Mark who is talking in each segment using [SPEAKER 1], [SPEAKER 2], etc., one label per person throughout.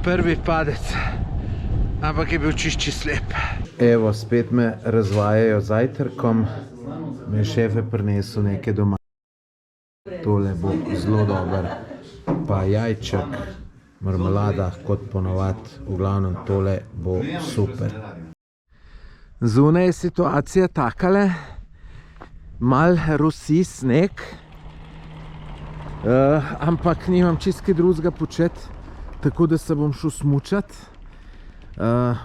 [SPEAKER 1] Prvi padec, ampak je bil čišči slep. Evo, spet me razvajajo z zajtrkom. Me je šefe prinesel nekaj doma. Tole bo zelo dober. Pa jajček, marmelada, kot ponavad. V glavnem, tole bo super. Zunaj je situacija takale. Mal rosi sneg. Ampak nimam čist kaj drugega početi. Tako da se bom šel smučat.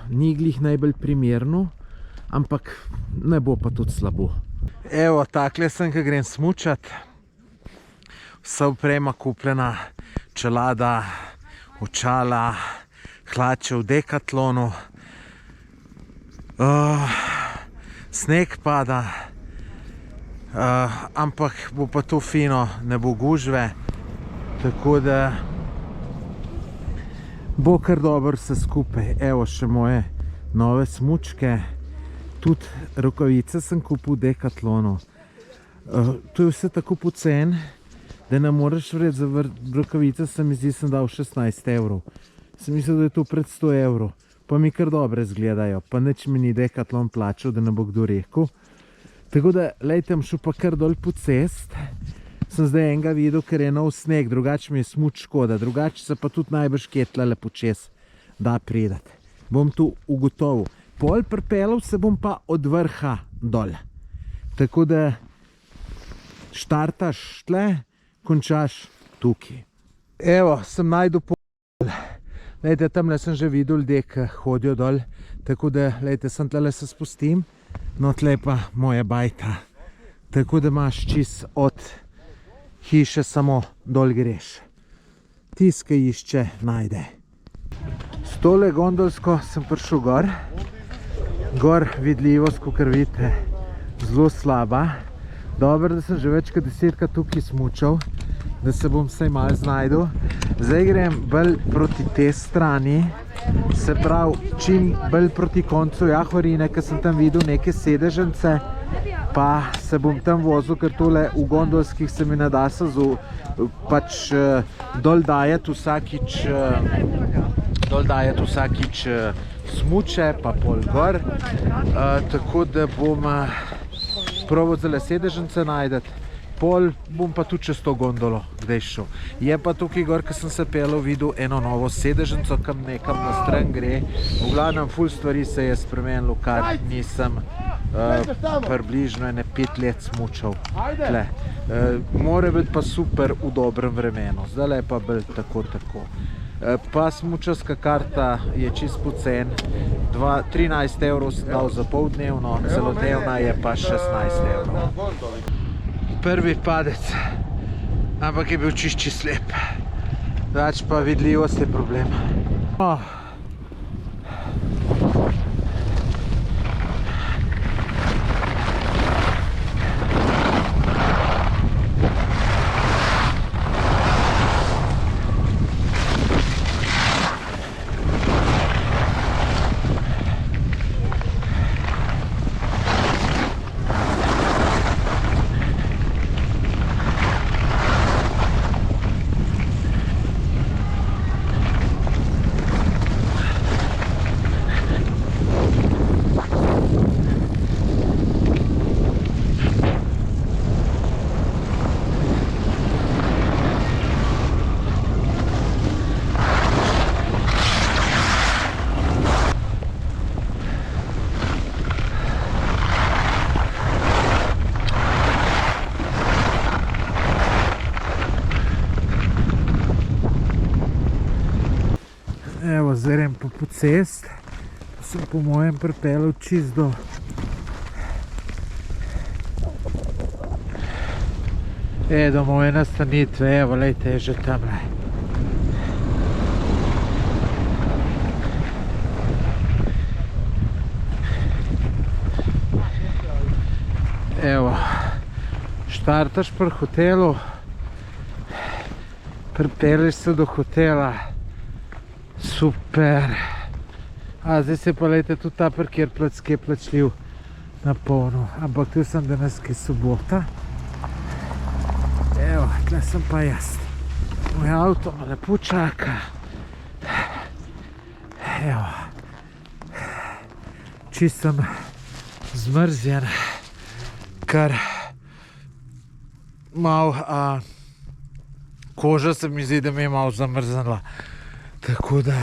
[SPEAKER 1] Ni glih najbolj primerno, ampak ne bo pa tudi slabo. Evo, takle sem, ko grem smučat. Vsa oprema kupljena, čelada, očala, hlače v Decathlonu. Sneg pada, ampak bo pa to fino, ne bo gužve, tako da bo kar dobro vse skupaj. Evo še moje nove smučke. Tudi rokavice sem kupil v Decathlonu. To je vse tako poceni, da ne moreš vreti za rokavice, se mi zdi, sem dal 16 evrov. Sem mislil, da je to pred 100 evrov. Pa mi kar dobro izgledajo. Pa nič mi ni Decathlon plačal, da ne bo kdo rekel. Tako da, lejte, šel pa kar dol po cest. Sem zdaj enega videl, ker je nov sneg, drugače mi je smuč škoda, drugače se pa tudi najbrž ketlale počes da pridati. Bom tu ugotovil. Pol pripeljal se bom pa od vrha dol. Tako da štartaš tle, končaš tukaj. Evo, sem najdel pol. Lejte, tamle sem že videl ljudje, ki hodijo dol. Tako da, lejte, sem tle se spustim. No, tle pa moja bajta. Tako da imaš čist od hiše samo dol greš. Tis, ki išče, najde. S tole gondolsko sem prišel gor. Gor vidljivost, kakor vidite, zelo slaba. Dobro, da sem že več kot 10krat tukaj smučal, da se bom vsaj malo znajdel. Zdaj grem bolj proti te strani, se pravi, čim bolj proti koncu Jahorine, ker sem tam videl neke sedežence, pa se bom tam vozil, ker tole v gondolskih se mi ne da se pač dol dajati vsakič smuče, pa pol gor. Tako da bom probal zale sedežence najdeti. Pol bom pa tudi čez to gondolo kdaj šel. Je pa tukaj gor, ko sem se peljal, videl eno novo sedeženco, kam nekam na stran gre. V glavnem, ful stvari se je spremenilo, kar nisem približno 5 let smučal. More biti pa super v dobrem vremenu. Zdaj je pa bolj tako. Pa smučarska karta je čist pocen. 13 evrov sem dal za poldnevno, celodnevna je pa 16 evrov. Prvi padec, ampak je bil čišči slep. Drugače pa vidljivost je problem. Evo, zdaj grem pa po cest, pa sem po mojem pripeljal čist do do moje nastanitve. Evo, lejte, je že tamle. Evo, štartaš pri hotelu, pripelješ se do hotela. Super. Zdaj se pa, lejte, tudi ta parkirplac, ki je plačljiv na polno. Ampak tu sem danes, ki je sobota. Evo, tle sem pa jaz. Moj avto me lepo čaka. Evo. Čist sem zmrzjen, ker malo koža se mi zdi, da mi je malo zamrznila. Tako da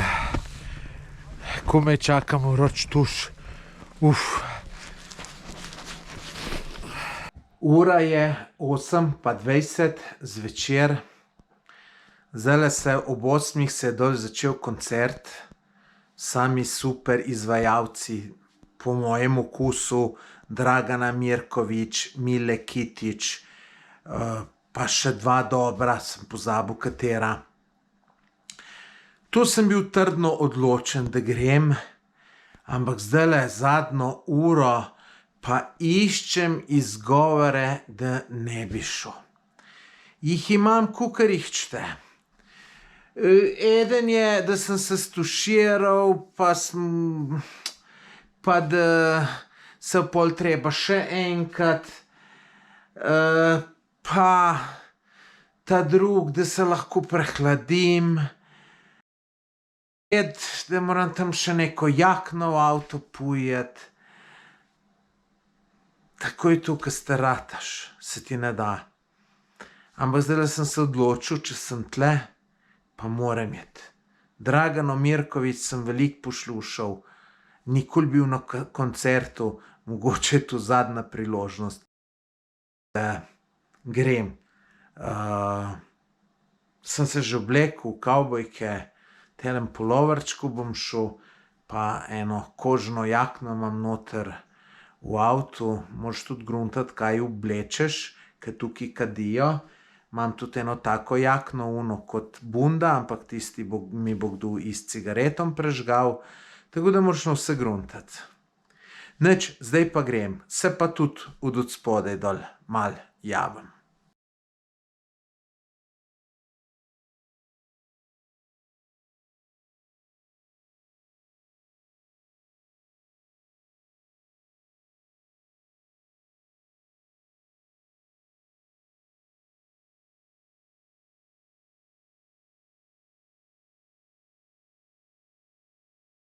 [SPEAKER 1] komaj čakam vroč tuš. Ura je 8:20 zvečer. Zdajle se ob 8 se je dol začel koncert. Sami super izvajalci, po mojem okusu, Dragana Mirković, Mile Kitić, pa še dva dobra, sem pozabil katera. Tu sem bil trdno odločen, da grem, ampak zdajle zadnjo uro pa iščem izgovore, da ne bi šel. Jih imam, kakor jih čte. Eden je, da sem se stuširal, pa da se pol treba še enkrat, pa ta drug, da se lahko prehladim, da moram tam še neko jakno v avto pujeti. Tako je to, ko starataš, se ti ne da. Ampak zdaj sem se odločil, če sem tle, pa moram iti. Dragano Mirković sem veliko poslušal, nikoli bil na koncertu, mogoče je to zadnja priložnost, da grem. Sem se že oblekel v kavbojke, telem puloverčku bom šel, pa eno kožno jakno imam noter v avtu, moraš tudi gruntati, kaj oblečeš, ker tukaj kadijo. Imam tudi eno tako jakno, kot bunda, ampak tisti mi bo kdo s cigaretom prežgal, tako da moraš na vse gruntati. Nič, zdaj pa grem, se pa tudi od spodaj dol mal javim.